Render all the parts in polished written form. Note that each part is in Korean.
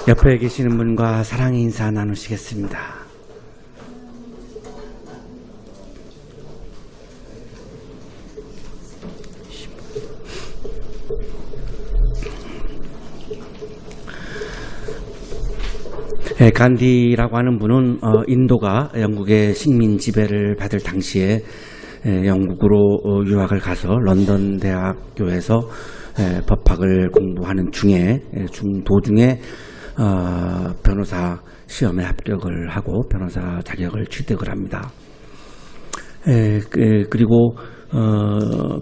옆에 계시는 분과 사랑의 인사 나누시겠습니다. 간디라고 하는 분은 인도가 영국의 식민 지배를 받을 당시에 영국으로 유학을 가서 런던 대학교에서 법학을 공부하는 도중에 변호사 시험에 합격을 하고 변호사 자격을 취득을 합니다. 그리고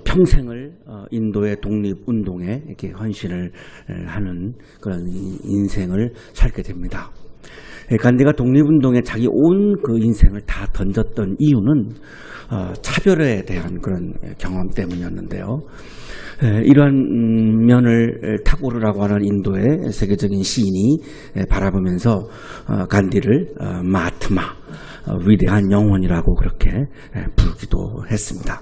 평생을 인도의 독립운동에 이렇게 헌신을 하는 그런 인생을 살게 됩니다. 간디가 독립운동에 자기 온 그 인생을 다 던졌던 이유는 차별에 대한 그런 경험 때문이었는데요. 이러한 면을 타고르라고 하는 인도의 세계적인 시인이 바라보면서 간디를 마하트마, 위대한 영혼이라고 그렇게 부르기도 했습니다.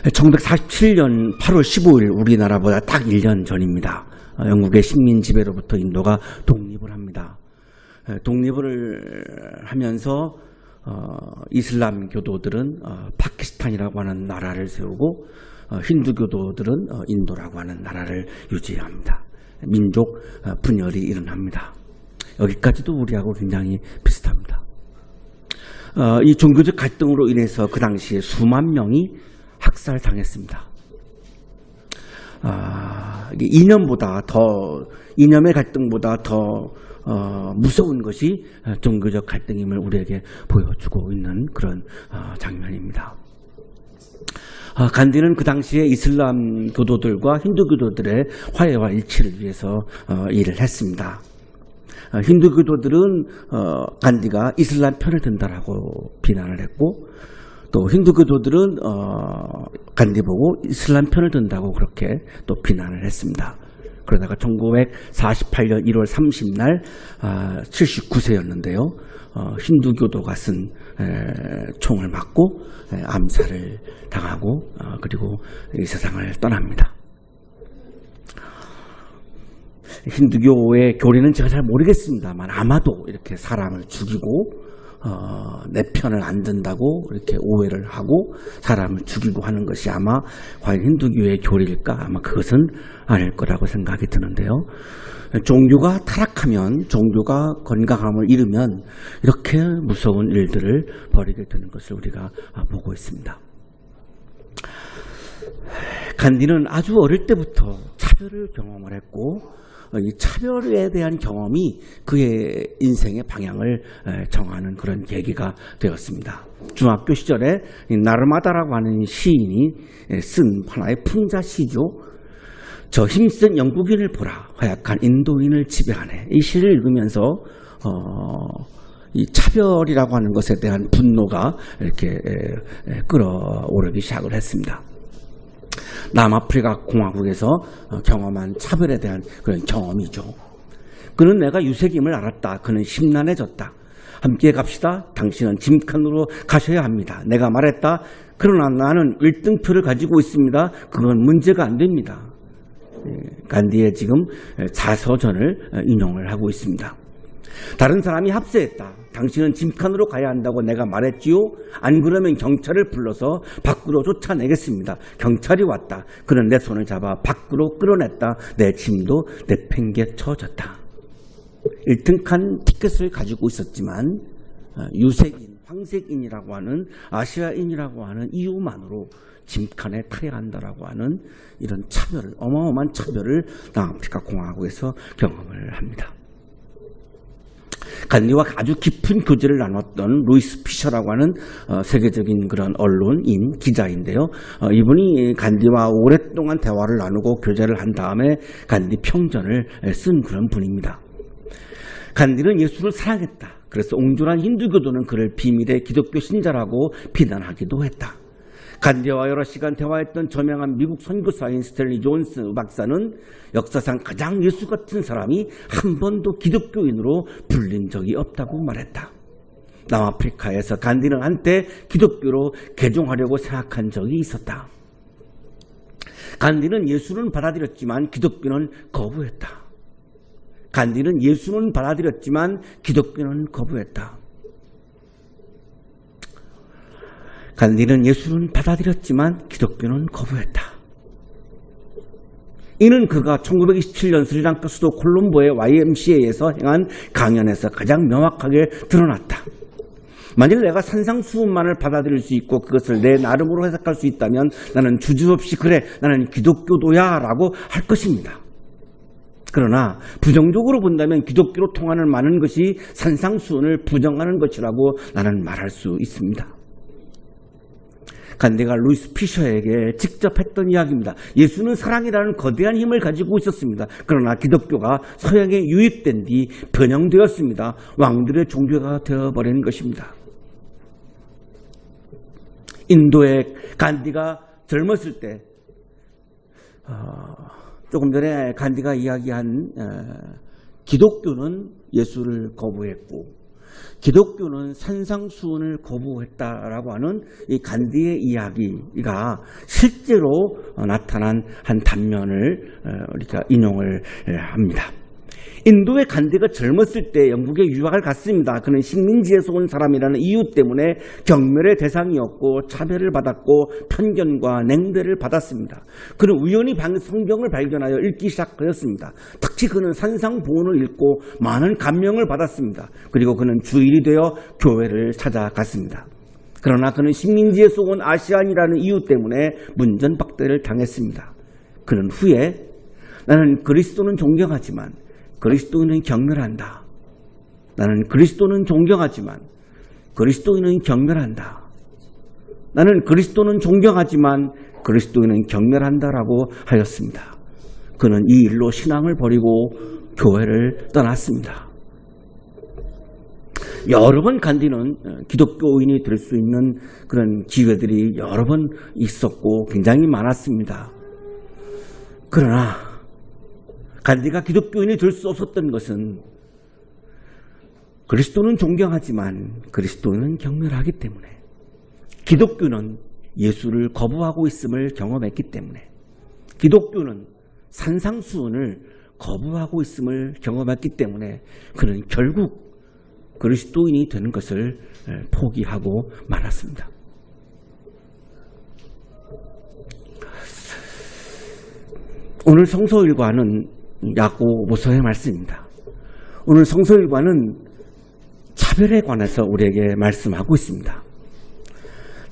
1947년 8월 15일 우리나라보다 딱 1년 전입니다. 영국의 식민 지배로부터 인도가 독립을 합니다. 독립을 하면서 이슬람 교도들은 파키스탄이라고 하는 나라를 세우고 힌두교도들은 인도라고 하는 나라를 유지합니다. 민족 분열이 일어납니다. 여기까지도 우리하고 굉장히 비슷합니다. 이 종교적 갈등으로 인해서 그 당시에 수만 명이 학살당했습니다. 이념의 갈등보다 더 무서운 것이 종교적 갈등임을 우리에게 보여주고 있는 그런 장면입니다. 간디는 그 당시에 이슬람 교도들과 힌두 교도들의 화해와 일치를 위해서 일을 했습니다. 힌두 교도들은 간디가 이슬람 편을 든다라고 비난을 했고, 또 힌두 교도들은 간디 보고 이슬람 편을 든다고 그렇게 또 비난을 했습니다. 그러다가 1948년 1월 30날 79세였는데요. 힌두교도가 쓴 총을 맞고 암살을 당하고 그리고 이 세상을 떠납니다. 힌두교의 교리는 제가 잘 모르겠습니다만 아마도 이렇게 사람을 죽이고 내 편을 안 든다고 이렇게 오해를 하고 사람을 죽이고 하는 것이 아마 과연 힌두교의 교리일까? 아마 그것은 아닐 거라고 생각이 드는데요. 종교가 타락하면, 종교가 건강함을 잃으면 이렇게 무서운 일들을 벌이게 되는 것을 우리가 보고 있습니다. 간디는 아주 어릴 때부터 차별을 경험을 했고, 이 차별에 대한 경험이 그의 인생의 방향을 정하는 그런 계기가 되었습니다. 중학교 시절에 나르마다라고 하는 시인이 쓴 하나의 풍자 시죠. 저 힘센 영국인을 보라, 허약한 인도인을 지배하네. 이 시를 읽으면서 이 차별이라고 하는 것에 대한 분노가 이렇게 끌어오르기 시작을 했습니다. 남아프리카 공화국에서 경험한 차별에 대한 그런 경험이죠. 그는 내가 유색임을 알았다. 그는 심란해졌다. 함께 갑시다. 당신은 짐칸으로 가셔야 합니다. 내가 말했다. 그러나 나는 1등표를 가지고 있습니다. 그건 문제가 안 됩니다. 간디의 지금 자서전을 인용을 하고 있습니다. 다른 사람이 합세했다. 당신은 짐칸으로 가야 한다고 내가 말했지요. 안 그러면 경찰을 불러서 밖으로 쫓아내겠습니다. 경찰이 왔다. 그는 내 손을 잡아 밖으로 끌어냈다. 내 짐도 내팽개쳐졌다. 1등칸 티켓을 가지고 있었지만 유색인, 황색인이라고 하는, 아시아인이라고 하는 이유만으로 짐칸에 타야 한다라고 하는 이런 차별을, 어마어마한 차별을 남아프리카 공화국에서 경험을 합니다. 간디와 아주 깊은 교제를 나눴던 루이스 피셔라고 하는 세계적인 그런 언론인, 기자인데요. 이분이 간디와 오랫동안 대화를 나누고 교제를 한 다음에 간디 평전을 쓴 그런 분입니다. 간디는 예수를 사랑했다. 그래서 옹졸한 힌두교도는 그를 비밀의 기독교 신자라고 비난하기도 했다. 간디와 여러 시간 대화했던 저명한 미국 선교사인 스탠리 존스 박사는 역사상 가장 예수 같은 사람이 한 번도 기독교인으로 불린 적이 없다고 말했다. 남아프리카에서 간디는 한때 기독교로 개종하려고 생각한 적이 있었다. 간디는 예수는 받아들였지만 기독교는 거부했다. 간디는 예수는 받아들였지만 기독교는 거부했다. 간디는 예수는 받아들였지만 기독교는 거부했다. 이는 그가 1927년 스리랑카 수도 콜롬보의 YMCA에서 행한 강연에서 가장 명확하게 드러났다. 만일 내가 산상수훈만을 받아들일 수 있고 그것을 내 나름으로 해석할 수 있다면 나는 주저없이 그래, 나는 기독교도야 라고 할 것입니다. 그러나 부정적으로 본다면 기독교로 통하는 많은 것이 산상수훈을 부정하는 것이라고 나는 말할 수 있습니다. 간디가 루이스 피셔에게 직접 했던 이야기입니다. 예수는 사랑이라는 거대한 힘을 가지고 있었습니다. 그러나 기독교가 서양에 유입된 뒤 변형되었습니다. 왕들의 종교가 되어버린 것입니다. 인도의 간디가 젊었을 때 조금 전에 간디가 이야기한 기독교는 예수를 거부했고 기독교는 산상수훈을 거부했다라고 하는 이 간디의 이야기가 실제로 나타난 한 단면을 우리가 인용을 합니다. 인도의 간디가 젊었을 때 영국에 유학을 갔습니다. 그는 식민지에서 온 사람이라는 이유 때문에 경멸의 대상이었고 차별을 받았고 편견과 냉대를 받았습니다. 그는 우연히 성경을 발견하여 읽기 시작하였습니다. 특히 그는 산상보훈을 읽고 많은 감명을 받았습니다. 그리고 그는 주일이 되어 교회를 찾아갔습니다. 그러나 그는 식민지에서 온 아시안이라는 이유 때문에 문전박대를 당했습니다. 그는 후에 나는 그리스도는 존경하지만 그리스도인은 경멸한다. 나는 그리스도는 존경하지만 그리스도인은 경멸한다. 나는 그리스도는 존경하지만 그리스도인은 경멸한다라고 하였습니다. 그는 이 일로 신앙을 버리고 교회를 떠났습니다. 여러 번 간디는 기독교인이 될 수 있는 그런 기회들이 여러 번 있었고 굉장히 많았습니다. 그러나 간디가 기독교인이 될 수 없었던 것은 그리스도는 존경하지만 그리스도는 경멸하기 때문에 기독교는 예수를 거부하고 있음을 경험했기 때문에 기독교는 산상수훈을 거부하고 있음을 경험했기 때문에 그는 결국 그리스도인이 되는 것을 포기하고 말았습니다. 오늘 성서일과는 야고보서의 말씀입니다. 오늘 성서일과는 차별에 관해서 우리에게 말씀하고 있습니다.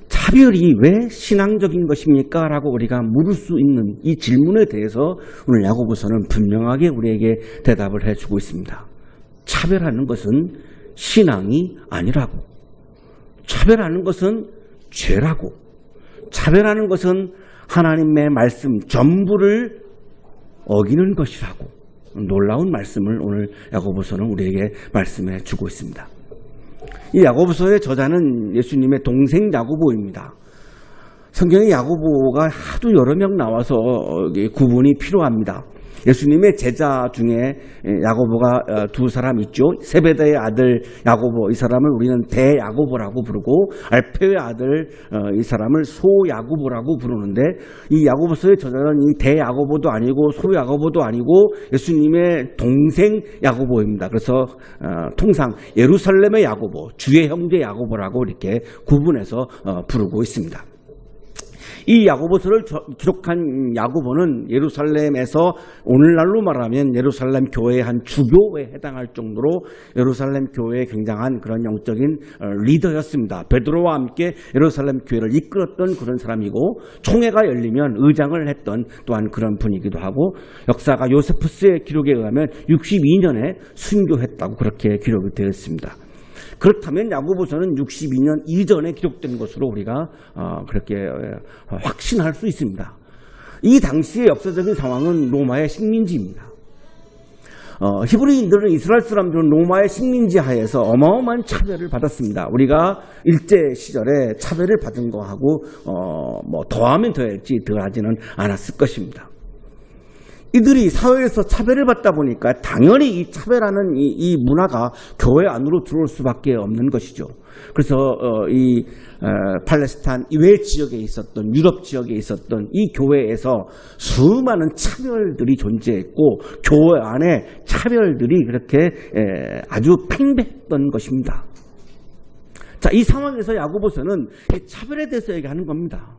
차별이 왜 신앙적인 것입니까? 라고 우리가 물을 수 있는 이 질문에 대해서 오늘 야고보서는 분명하게 우리에게 대답을 해주고 있습니다. 차별하는 것은 신앙이 아니라고, 차별하는 것은 죄라고, 차별하는 것은 하나님의 말씀 전부를 어기는 것이라고 놀라운 말씀을 오늘 야고보서는 우리에게 말씀해 주고 있습니다. 이 야고보서의 저자는 예수님의 동생 야고보입니다. 성경에 야고보가 하도 여러 명 나와서 구분이 필요합니다. 예수님의 제자 중에 야고보가 두 사람 있죠. 세베대의 아들 야고보, 이 사람을 우리는 대야고보라고 부르고 알페의 아들 이 사람을 소야고보라고 부르는데 이 야고보서의 저자는 이 대야고보도 아니고 소야고보도 아니고 예수님의 동생 야고보입니다. 그래서 통상 예루살렘의 야고보, 주의 형제 야고보라고 이렇게 구분해서 부르고 있습니다. 이 야고보서를 기록한 야고보는 예루살렘에서 오늘날로 말하면 예루살렘 교회의 한 주교에 해당할 정도로 예루살렘 교회의 굉장한 그런 영적인 리더였습니다. 베드로와 함께 예루살렘 교회를 이끌었던 그런 사람이고 총회가 열리면 의장을 했던 또한 그런 분이기도 하고 역사가 요세푸스의 기록에 의하면 62년에 순교했다고 그렇게 기록이 되어 있습니다. 그렇다면 야고보서는 62년 이전에 기록된 것으로 우리가 그렇게 확신할 수 있습니다. 이 당시의 역사적인 상황은 로마의 식민지입니다. 히브리인들은, 이스라엘 사람들은 로마의 식민지 하에서 어마어마한 차별을 받았습니다. 우리가 일제 시절에 차별을 받은 거하고 뭐 더하면 더할지 덜하지는 않았을 것입니다. 이들이 사회에서 차별을 받다 보니까 당연히 이 차별하는 이 문화가 교회 안으로 들어올 수밖에 없는 것이죠. 그래서 팔레스타인 이외 지역에 있었던 유럽 지역에 있었던 이 교회에서 수많은 차별들이 존재했고 교회 안에 차별들이 그렇게 아주 팽배했던 것입니다. 자, 이 상황에서 야고보서는 이 차별에 대해서 얘기하는 겁니다.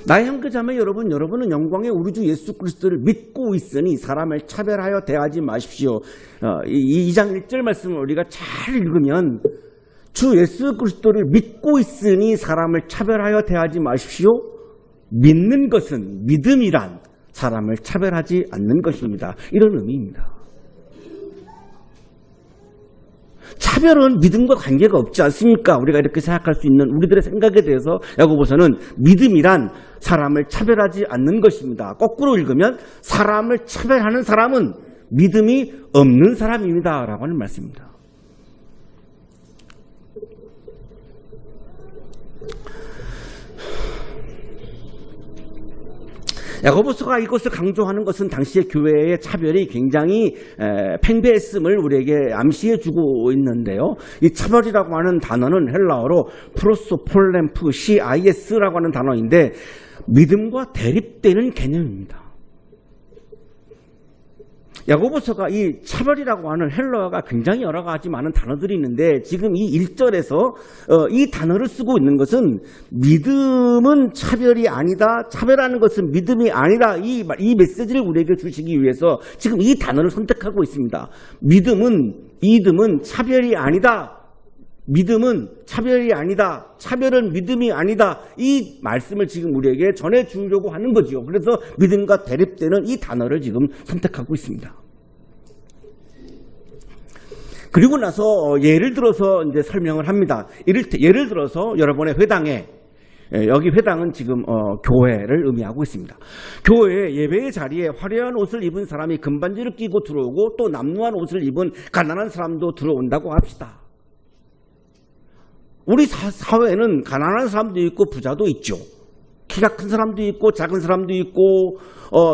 나의 형제자매 여러분, 여러분은 영광의 우리 주 예수 그리스도를 믿고 있으니 사람을 차별하여 대하지 마십시오. 2장 1절 말씀을 우리가 잘 읽으면 주 예수 그리스도를 믿고 있으니 사람을 차별하여 대하지 마십시오. 믿는 것은, 믿음이란 사람을 차별하지 않는 것입니다. 이런 의미입니다. 차별은 믿음과 관계가 없지 않습니까? 우리가 이렇게 생각할 수 있는 우리들의 생각에 대해서 야고보서는 믿음이란 사람을 차별하지 않는 것입니다. 거꾸로 읽으면 사람을 차별하는 사람은 믿음이 없는 사람입니다 라고 하는 말씀입니다. 야고보서가 이것을 강조하는 것은 당시의 교회의 차별이 굉장히 팽배했음을 우리에게 암시해 주고 있는데요. 이 차별이라고 하는 단어는 헬라어로 프로소폴렘프 CIS라고 하는 단어인데 믿음과 대립되는 개념입니다. 야고보서가 이 차별이라고 하는 헬라어가 굉장히 여러 가지 많은 단어들이 있는데 지금 이 1절에서 이 단어를 쓰고 있는 것은 믿음은 차별이 아니다, 차별하는 것은 믿음이 아니다, 이 메시지를 우리에게 주시기 위해서 지금 이 단어를 선택하고 있습니다. 믿음은 차별이 아니다, 믿음은 차별이 아니다, 차별은 믿음이 아니다, 이 말씀을 지금 우리에게 전해주려고 하는 거죠. 그래서 믿음과 대립되는 이 단어를 지금 선택하고 있습니다. 그리고 나서 예를 들어서 이제 설명을 합니다. 예를 들어서 여러분의 회당에, 여기 회당은 지금 교회를 의미하고 있습니다. 교회에 예배의 자리에 화려한 옷을 입은 사람이 금반지를 끼고 들어오고 또 남루한 옷을 입은 가난한 사람도 들어온다고 합시다. 우리 사회에는 가난한 사람도 있고 부자도 있죠. 키가 큰 사람도 있고 작은 사람도 있고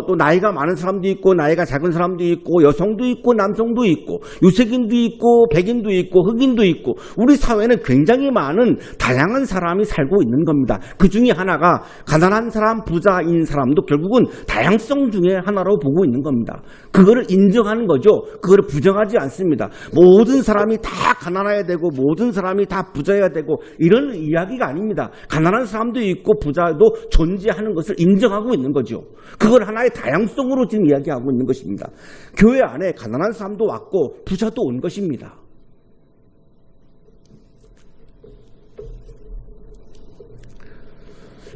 또 나이가 많은 사람도 있고 나이가 작은 사람도 있고 여성도 있고 남성도 있고 유색인도 있고 백인도 있고 흑인도 있고 우리 사회는 굉장히 많은 다양한 사람이 살고 있는 겁니다. 그 중에 하나가 가난한 사람, 부자인 사람도 결국은 다양성 중에 하나로 보고 있는 겁니다. 그거를 인정하는 거죠. 그거를 부정하지 않습니다. 모든 사람이 다 가난해야 되고 모든 사람이 다 부자여야 되고 이런 이야기가 아닙니다. 가난한 사람도 있고 부자도 존재하는 것을 인정하고 있는 거죠. 그걸 하나의 다양성으로 지금 이야기하고 있는 것입니다. 교회 안에 가난한 사람도 왔고 부자도 온 것입니다.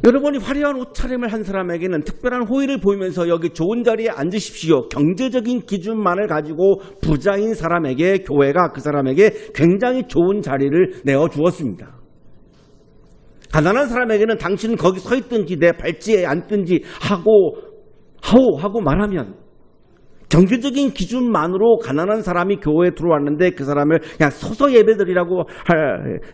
여러분이 화려한 옷차림을 한 사람에게는 특별한 호의를 보이면서 여기 좋은 자리에 앉으십시오. 경제적인 기준만을 가지고 부자인 사람에게 교회가 그 사람에게 굉장히 좋은 자리를 내어주었습니다. 가난한 사람에게는 당신은 거기 서 있든지 내 발치에 앉든지 하고 말하면 경제적인 기준만으로 가난한 사람이 교회에 들어왔는데 그 사람을 그냥 서서 예배드리라고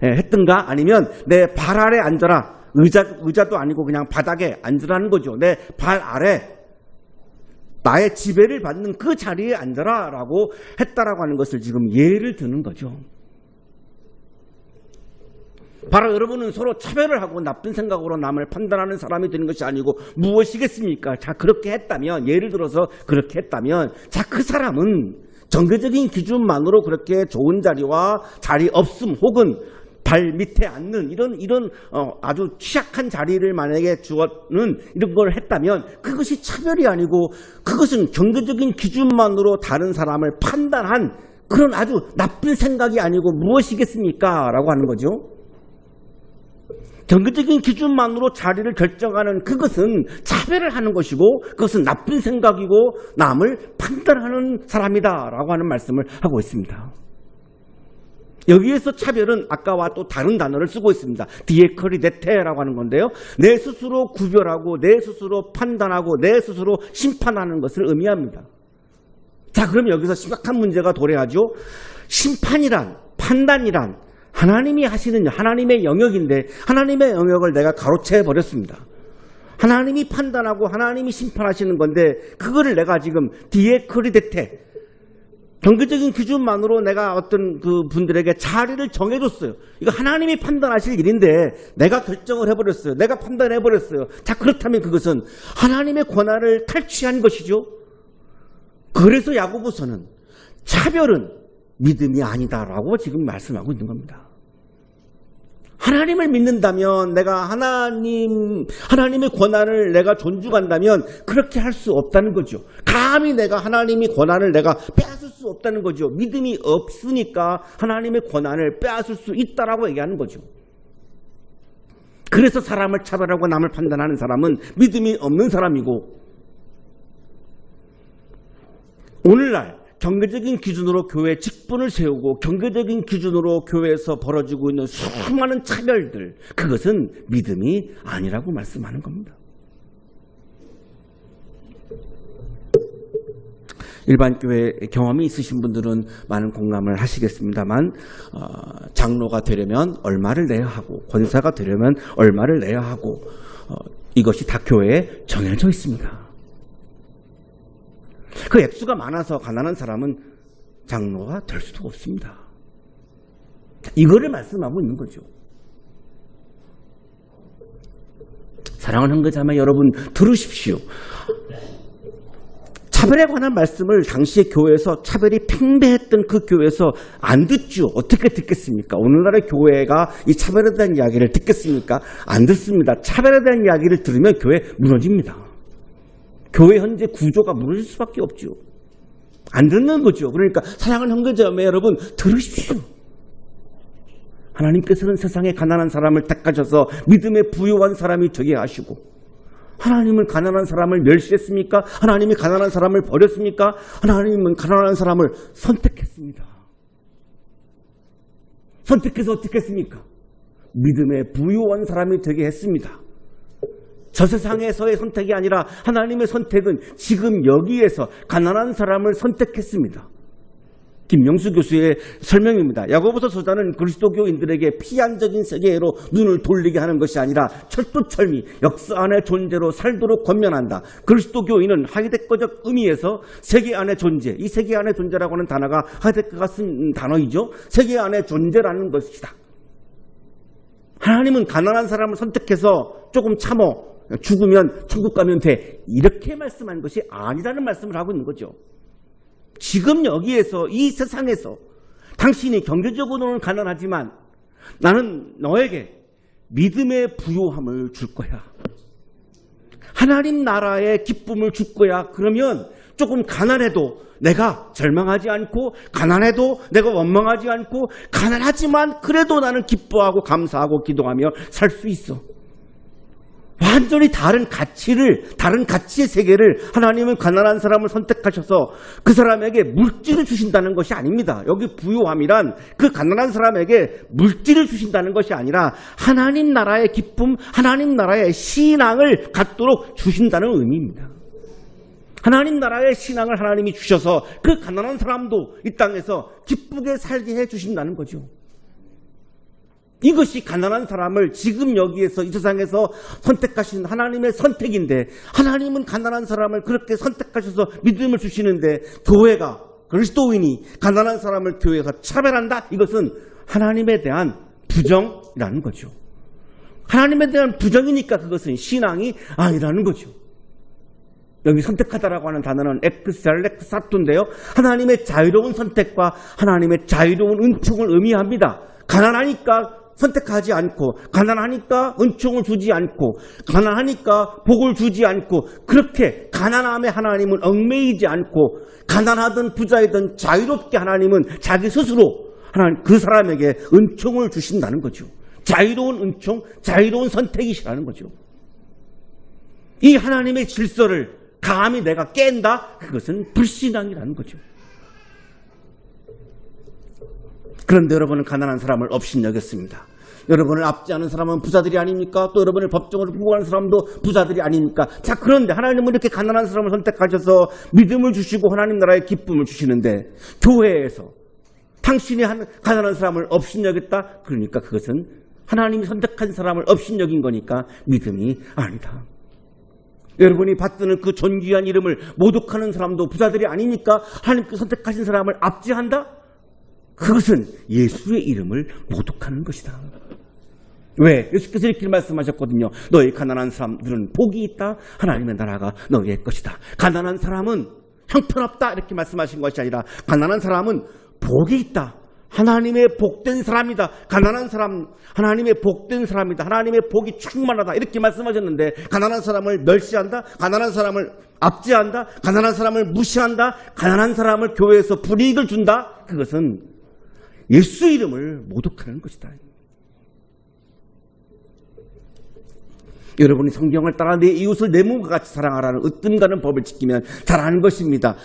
했든가 아니면 내 발 아래 앉아라. 의자도 아니고 그냥 바닥에 앉으라는 거죠. 내 발 아래 나의 지배를 받는 그 자리에 앉아라 라고 했다라고 하는 것을 지금 예를 드는 거죠. 바로 여러분은 서로 차별을 하고 나쁜 생각으로 남을 판단하는 사람이 되는 것이 아니고 무엇이겠습니까? 자, 그렇게 했다면, 예를 들어서 그렇게 했다면, 자, 그 사람은 정교적인 기준만으로 그렇게 좋은 자리와 자리 없음 혹은 발 밑에 앉는 이런 아주 취약한 자리를 만약에 주어는 이런 걸 했다면 그것이 차별이 아니고 그것은 경제적인 기준만으로 다른 사람을 판단한 그런 아주 나쁜 생각이 아니고 무엇이겠습니까? 라고 하는 거죠. 경제적인 기준만으로 자리를 결정하는 그것은 차별을 하는 것이고 그것은 나쁜 생각이고 남을 판단하는 사람이다 라고 하는 말씀을 하고 있습니다. 여기에서 차별은 아까와 또 다른 단어를 쓰고 있습니다. 디에커리데테라고 하는 건데요. 내 스스로 구별하고 내 스스로 판단하고 내 스스로 심판하는 것을 의미합니다. 자, 그럼 여기서 심각한 문제가 도래하죠. 심판이란, 판단이란 하나님이 하시는 하나님의 영역인데 하나님의 영역을 내가 가로채 버렸습니다. 하나님이 판단하고 하나님이 심판하시는 건데 그거를 내가 지금 디에크리데테 경제적인 기준만으로 내가 어떤 그 분들에게 자리를 정해줬어요. 이거 하나님이 판단하실 일인데 내가 결정을 해버렸어요. 내가 판단해버렸어요. 자, 그렇다면 그것은 하나님의 권한을 탈취한 것이죠. 그래서 야고보서는 차별은 믿음이 아니다라고 지금 말씀하고 있는 겁니다. 하나님을 믿는다면 내가 하나님의 권한을 내가 존중한다면 그렇게 할 수 없다는 거죠. 감히 내가 하나님의 권한을 내가 빼앗을 수 없다는 거죠. 믿음이 없으니까 하나님의 권한을 빼앗을 수 있다라고 얘기하는 거죠. 그래서 사람을 차별하고 남을 판단하는 사람은 믿음이 없는 사람이고, 오늘날 경제적인 기준으로 교회 직분을 세우고 경제적인 기준으로 교회에서 벌어지고 있는 수많은 차별들, 그것은 믿음이 아니라고 말씀하는 겁니다. 일반 교회 경험이 있으신 분들은 많은 공감을 하시겠습니다만 장로가 되려면 얼마를 내야 하고 권사가 되려면 얼마를 내야 하고 이것이 다 교회에 정해져 있습니다. 그 액수가 많아서 가난한 사람은 장로가 될 수도 없습니다. 이거를 말씀하고 있는 거죠. 사랑하는 형제자매 여러분, 들으십시오. 차별에 관한 말씀을 당시의 교회에서, 차별이 팽배했던 그 교회에서 안 듣죠. 어떻게 듣겠습니까? 오늘날의 교회가 이 차별에 대한 이야기를 듣겠습니까? 안 듣습니다. 차별에 대한 이야기를 들으면 교회 무너집니다. 교회 현재 구조가 무너질 수밖에 없죠. 안 듣는 거죠. 그러니까 사랑하는 형제자매 여러분, 들으십시오. 하나님께서는 세상에 가난한 사람을 택하셔서 믿음에 부유한 사람이 되게 하시고, 하나님은 가난한 사람을 멸시했습니까? 하나님이 가난한 사람을 버렸습니까? 하나님은 가난한 사람을 선택했습니다. 선택해서 어떻게 했습니까? 믿음에 부유한 사람이 되게 했습니다. 저 세상에서의 선택이 아니라 하나님의 선택은 지금 여기에서 가난한 사람을 선택했습니다. 김명수 교수의 설명입니다. 야고보서 저자는 그리스도교인들에게 피안적인 세계로 눈을 돌리게 하는 것이 아니라 철두철미 역사 안의 존재로 살도록 권면한다. 그리스도교인은 하이데거적 의미에서 세계 안의 존재, 이 세계 안의 존재라고 하는 단어가 하이데거가 쓴 단어이죠. 세계 안의 존재라는 것이다. 하나님은 가난한 사람을 선택해서 조금 참어 죽으면 천국 가면 돼, 이렇게 말씀한 것이 아니라는 말씀을 하고 있는 거죠. 지금 여기에서, 이 세상에서 당신이 경제적으로는 가난하지만 나는 너에게 믿음의 부요함을 줄 거야. 하나님 나라의 기쁨을 줄 거야. 그러면 조금 가난해도 내가 절망하지 않고, 가난해도 내가 원망하지 않고, 가난하지만 그래도 나는 기뻐하고 감사하고 기도하며 살 수 있어. 완전히 다른 가치의 세계를 하나님은 가난한 사람을 선택하셔서 그 사람에게 물질을 주신다는 것이 아닙니다. 여기 부요함이란 그 가난한 사람에게 물질을 주신다는 것이 아니라 하나님 나라의 기쁨, 하나님 나라의 신앙을 갖도록 주신다는 의미입니다. 하나님 나라의 신앙을 하나님이 주셔서 그 가난한 사람도 이 땅에서 기쁘게 살게 해 주신다는 거죠. 이것이 가난한 사람을 지금 여기에서 이 세상에서 선택하신 하나님의 선택인데, 하나님은 가난한 사람을 그렇게 선택하셔서 믿음을 주시는데 교회가, 그리스도인이 가난한 사람을 교회가 차별한다? 이것은 하나님에 대한 부정이라는 거죠. 하나님에 대한 부정이니까 그것은 신앙이 아니라는 거죠. 여기 선택하다라고 하는 단어는 엑셀렉사토인데요, 하나님의 자유로운 선택과 하나님의 자유로운 은총을 의미합니다. 가난하니까 선택하지 않고, 가난하니까 은총을 주지 않고, 가난하니까 복을 주지 않고, 그렇게 가난함에 하나님은 얽매이지 않고, 가난하든 부자이든 자유롭게 하나님은 자기 스스로 하나님 그 사람에게 은총을 주신다는 거죠. 자유로운 은총, 자유로운 선택이시라는 거죠. 이 하나님의 질서를 감히 내가 깬다? 그것은 불신앙이라는 거죠. 그런데 여러분은 가난한 사람을 업신여겼습니다. 여러분을 압제하는 사람은 부자들이 아닙니까? 또 여러분을 법정으로 부고하는 사람도 부자들이 아닙니까? 자, 그런데 하나님은 이렇게 가난한 사람을 선택하셔서 믿음을 주시고 하나님 나라의 기쁨을 주시는데, 교회에서 당신이 가난한 사람을 업신여겼다. 그러니까 그것은 하나님이 선택한 사람을 업신여긴 거니까 믿음이 아니다. 여러분이 받드는 그 존귀한 이름을 모독하는 사람도 부자들이 아니니까 하나님께 선택하신 사람을 압제한다? 그것은 예수의 이름을 모독하는 것이다. 왜? 예수께서 이렇게 말씀하셨거든요. 너희 가난한 사람들은 복이 있다. 하나님의 나라가 너희의 것이다. 가난한 사람은 형편없다 이렇게 말씀하신 것이 아니라 가난한 사람은 복이 있다. 하나님의 복된 사람이다. 가난한 사람 하나님의 복된 사람이다. 하나님의 복이 충만하다 이렇게 말씀하셨는데 가난한 사람을 멸시한다. 가난한 사람을 압제한다. 가난한 사람을 무시한다. 가난한 사람을 교회에서 불이익을 준다. 그것은 예수 이름을 모독하는 것이다. 여러분이 성경을 따라 내 이웃을 내 몸과 같이 사랑하라는 으뜸가는 법을 지키면 잘하는 것입니다.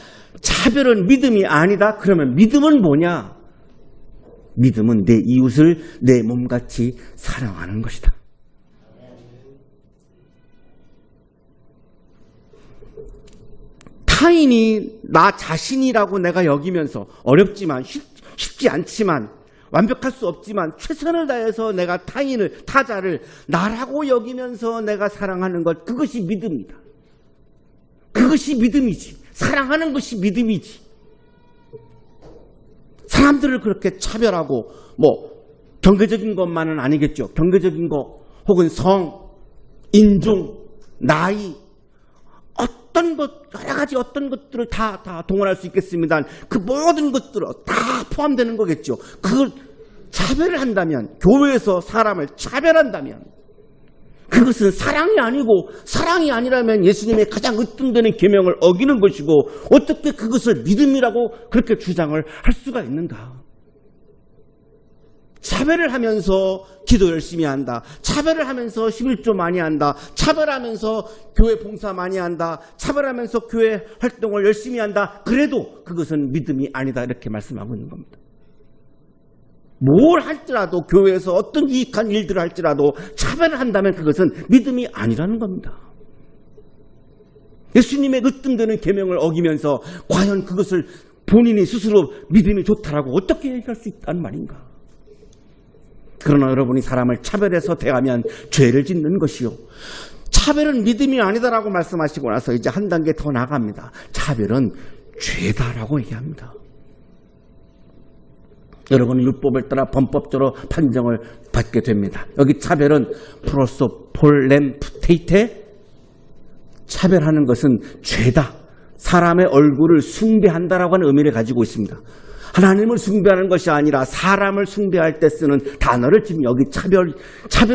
차별은 믿음이 아니다. 그러면 믿음은 뭐냐? 믿음은 내 이웃을 내 몸같이 사랑하는 것이다. 타인이 나 자신이라고 내가 여기면서 어렵지만 쉽지 않지만 완벽할 수 없지만 최선을 다해서 내가 타자를 나라고 여기면서 내가 사랑하는 것, 그것이 믿음이다. 그것이 믿음이지. 사랑하는 것이 믿음이지. 사람들을 그렇게 차별하고 경계적인 것만은 아니겠죠. 경계적인 것 혹은 성, 인종, 나이 어떤 것 여러 가지 어떤 것들을 다 동원할 수 있겠습니다. 그 모든 것들은 다 포함되는 거겠죠. 그걸 차별을 한다면 교회에서 사람을 차별한다면 그것은 사랑이 아니고 사랑이 아니라면 예수님의 가장 으뜸되는 계명을 어기는 것이고 어떻게 그것을 믿음이라고 그렇게 주장을 할 수가 있는가? 차별을 하면서 기도 열심히 한다. 차별을 하면서 11조 많이 한다. 차별하면서 교회 봉사 많이 한다. 차별하면서 교회 활동을 열심히 한다. 그래도 그것은 믿음이 아니다. 이렇게 말씀하고 있는 겁니다. 뭘 할지라도 교회에서 어떤 이익한 일들을 할지라도 차별을 한다면 그것은 믿음이 아니라는 겁니다. 예수님의 으뜸되는 계명을 어기면서 과연 그것을 본인이 스스로 믿음이 좋다라고 어떻게 얘기할 수 있다는 말인가? 그러나 여러분이 사람을 차별해서 대하면 죄를 짓는 것이요. 차별은 믿음이 아니다라고 말씀하시고 나서 이제 한 단계 더 나갑니다. 차별은 죄다라고 얘기합니다. 여러분은 율법을 따라 범법적으로 판정을 받게 됩니다. 여기 차별은 프로소폴렘프테이테, 차별하는 것은 죄다. 사람의 얼굴을 숭배한다라고 하는 의미를 가지고 있습니다. 하나님을 숭배하는 것이 아니라 사람을 숭배할 때 쓰는 단어를 지금 여기 차별을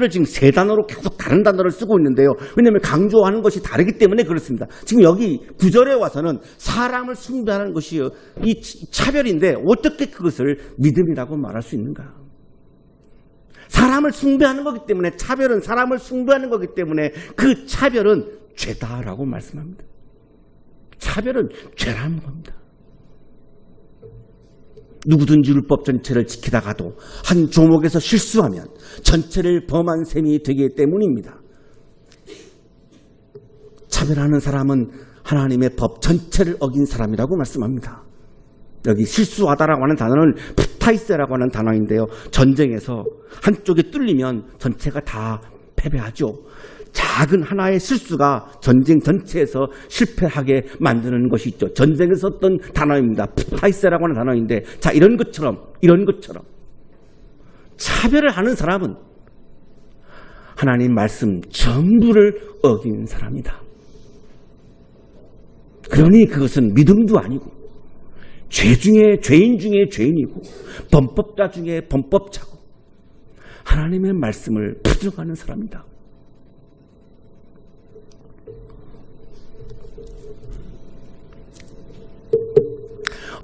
지금 세 단어로 계속 다른 단어를 쓰고 있는데요. 왜냐하면 강조하는 것이 다르기 때문에 그렇습니다. 지금 여기 9절에 와서는 사람을 숭배하는 것이 이 차별인데 어떻게 그것을 믿음이라고 말할 수 있는가? 사람을 숭배하는 거기 때문에 차별은 사람을 숭배하는 거기 때문에 그 차별은 죄다라고 말씀합니다. 차별은 죄라는 겁니다. 누구든지 율법 전체를 지키다가도 한 조목에서 실수하면 전체를 범한 셈이 되기 때문입니다. 차별하는 사람은 하나님의 법 전체를 어긴 사람이라고 말씀합니다. 여기 실수하다라고 하는 단어는 프타이세라고 하는 단어인데요. 전쟁에서 한쪽이 뚫리면 전체가 다 패배하죠. 작은 하나의 실수가 전쟁 전체에서 실패하게 만드는 것이 있죠. 전쟁에서 썼던 단어입니다. 프타이세라고 하는 단어인데, 자, 이런 것처럼 차별을 하는 사람은 하나님 말씀 전부를 어긴 사람이다. 그러니 그것은 믿음도 아니고 죄인 중에 죄인이고 범법자 중에 범법자고 하나님의 말씀을 부정하는 사람이다.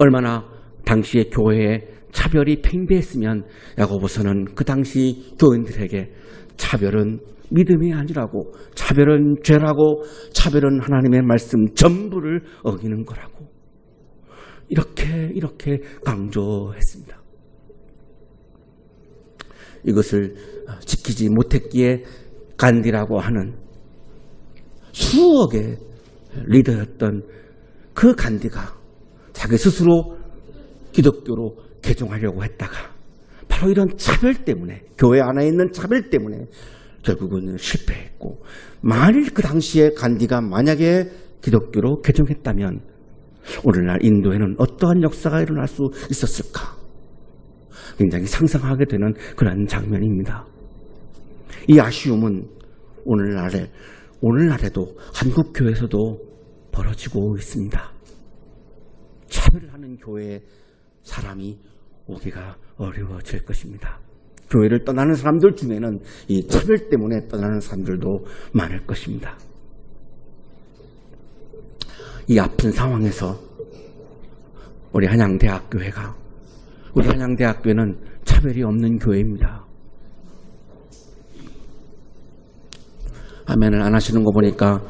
얼마나 당시의 교회에 차별이 팽배했으면 야고보서는 그 당시 교인들에게 차별은 믿음이 아니라고, 차별은 죄라고, 차별은 하나님의 말씀 전부를 어기는 거라고 이렇게 강조했습니다. 이것을 지키지 못했기에 간디라고 하는 수억의 리더였던 그 간디가 자기 스스로 기독교로 개종하려고 했다가 바로 이런 차별 때문에, 교회 안에 있는 차별 때문에 결국은 실패했고, 만일 그 당시에 간디가 만약에 기독교로 개종했다면 오늘날 인도에는 어떠한 역사가 일어날 수 있었을까? 굉장히 상상하게 되는 그런 장면입니다. 이 아쉬움은 오늘날에도 한국 교회에서도 벌어지고 있습니다. 차별을 하는 교회에 사람이 오기가 어려워질 것입니다. 교회를 떠나는 사람들 중에는 이 차별 때문에 떠나는 사람들도 많을 것입니다. 이 아픈 상황에서 우리 한양대학교는 차별이 없는 교회입니다. 아멘을 안 하시는 거 보니까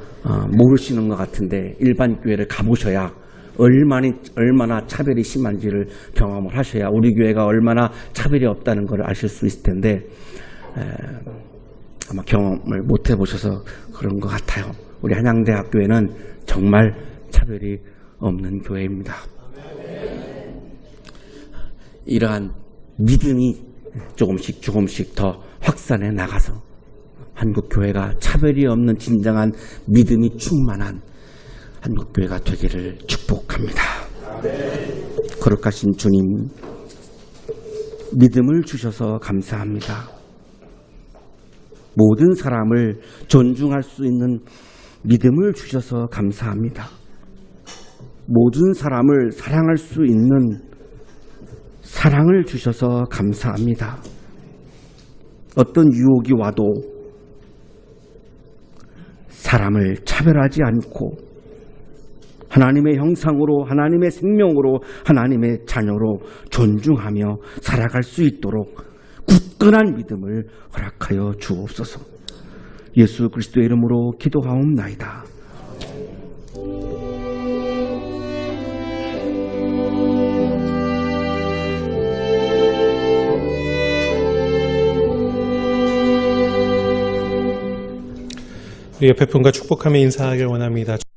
모르시는 것 같은데, 일반 교회를 가보셔야 얼마나 차별이 심한지를 경험을 하셔야 우리 교회가 얼마나 차별이 없다는 걸 아실 수 있을 텐데, 아마 경험을 못 해보셔서 그런 것 같아요. 우리 한양대학교에는 정말 차별이 없는 교회입니다. 이러한 믿음이 조금씩 더 확산해 나가서 한국 교회가 차별이 없는 진정한 믿음이 충만한 한국 교회가 되기를 축복합니다. 거룩하신 주님, 믿음을 주셔서 감사합니다. 모든 사람을 존중할 수 있는 믿음을 주셔서 감사합니다. 모든 사람을 사랑할 수 있는 사랑을 주셔서 감사합니다. 어떤 유혹이 와도 사람을 차별하지 않고 하나님의 형상으로, 하나님의 생명으로, 하나님의 자녀로 존중하며 살아갈 수 있도록 굳건한 믿음을 허락하여 주옵소서. 예수 그리스도의 이름으로 기도하옵나이다. 우리 옆에 분과 축복하며 인사하길 원합니다.